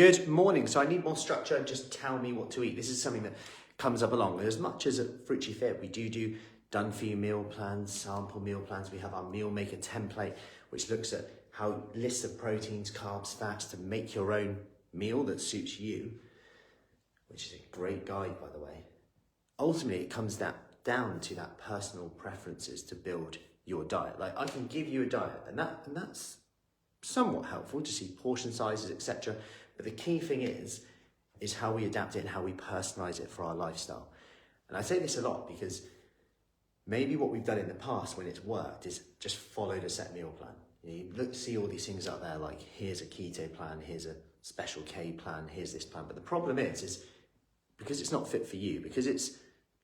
Good morning. So I need more structure. Just tell me what to eat. This is something that comes up along. As much as at Fruci Fit, we do done for you meal plans, sample meal plans. We have our meal maker template, which looks at how lists of proteins, carbs, fats to make your own meal that suits you, which is a great guide, by the way. Ultimately, it comes down to that personal preferences to build your diet. Like, I can give you a diet, and that's somewhat helpful to see portion sizes, etc. But the key thing is how we adapt it and how we personalize it for our lifestyle. And I say this a lot because maybe what we've done in the past when it's worked is just followed a set meal plan. You look, see all these things out there like, here's a keto plan, here's a special K plan, here's this plan. But the problem is because it's not fit for you, because it's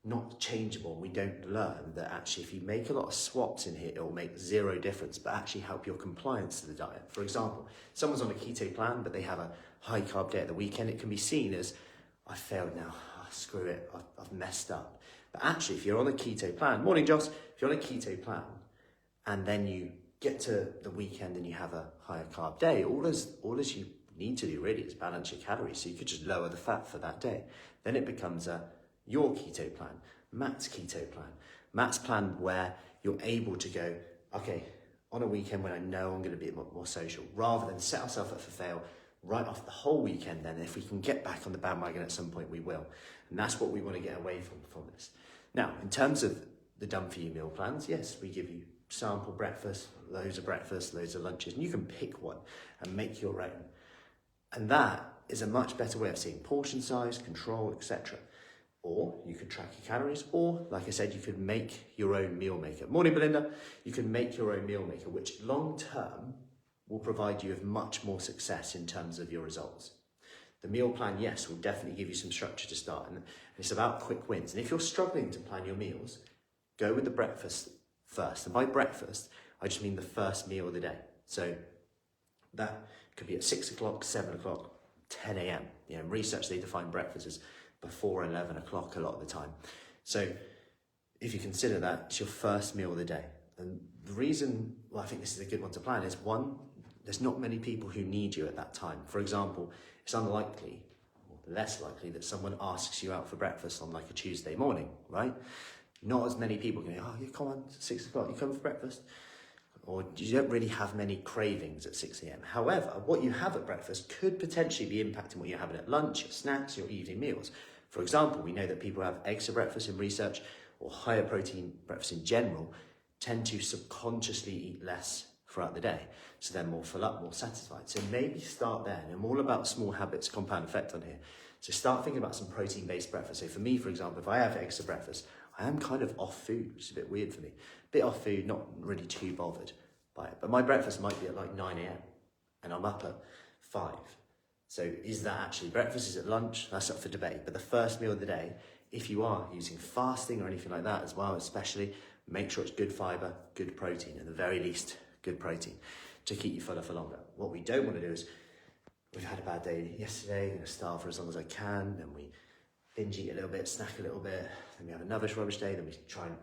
not changeable, we don't learn that actually if you make a lot of swaps in here, it'll make zero difference, but actually help your compliance to the diet. For example, someone's on a keto plan, but they have a high carb day at the weekend, it can be seen as, I failed now, screw it, I've messed up. But actually, if you're on a keto plan, morning Joss, if you're on a keto plan, and then you get to the weekend and you have a higher carb day, all as you need to do really is balance your calories, so you could just lower the fat for that day. Then it becomes your keto plan, Matt's keto plan. Matt's plan where you're able to go, okay, on a weekend when I know I'm going to be a bit more social, rather than set ourselves up for fail right off the whole weekend. Then if we can get back on the bandwagon at some point, we will. And that's what we want to get away from this. Now, in terms of the done for you meal plans, yes, we give you sample breakfast, loads of lunches, and you can pick one and make your own. And that is a much better way of seeing portion size, control, etc. Or you could track your calories, or like I said, you could make your own meal maker. Morning, Belinda. You can make your own meal maker, which long term will provide you with much more success in terms of your results. The meal plan, yes, will definitely give you some structure to start, and it's about quick wins. And if you're struggling to plan your meals, go with the breakfast first. And by breakfast, I just mean the first meal of the day. So that could be at 6 o'clock, 7 o'clock, 10 a.m. You know, in research, they define breakfast as before 11 o'clock a lot of the time. So if you consider that, it's your first meal of the day. And the reason I think this is a good one to plan is, one, there's not many people who need you at that time. For example, it's unlikely, or less likely, that someone asks you out for breakfast on like a Tuesday morning, right? Not as many people can go, oh, you come on, 6 o'clock, you come for breakfast? Or you don't really have many cravings at 6 a.m. However, what you have at breakfast could potentially be impacting what you're having at lunch, your snacks, your evening meals. For example, we know that people who have eggs for breakfast in research, or higher protein breakfast in general, tend to subconsciously eat less throughout the day. So they're more full up, more satisfied. So maybe start there. And I'm all about small habits, compound effect on here. So start thinking about some protein-based breakfast. So for me, for example, if I have eggs for breakfast, I am kind of off food, which is a bit weird for me. A bit off food, not really too bothered by it. But my breakfast might be at like 9 a.m. and I'm up at 5. So is that actually breakfast? Is it lunch? That's up for debate. But the first meal of the day, if you are using fasting or anything like that as well, especially, make sure it's good fiber, good protein, at the very least, good protein to keep you fuller for longer. What we don't want to do is, we've had a bad day yesterday, I'm going to starve for as long as I can, then we binge eat a little bit, snack a little bit, then we have another rubbish day, then we try and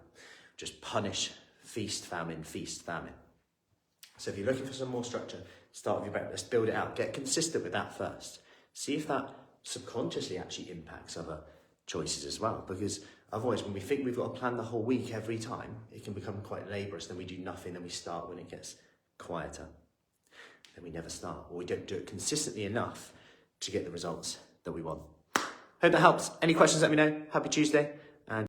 just punish feast, famine. So if you're looking for some more structure, start with your breakfast, build it out, get consistent with that first. See if that subconsciously actually impacts other choices as well, because otherwise when we think we've got to plan the whole week every time, it can become quite laborious, then we do nothing, then we start when it gets quieter, then we never start, or we don't do it consistently enough to get the results that we want. Hope that helps. Any questions, let me know. Happy Tuesday.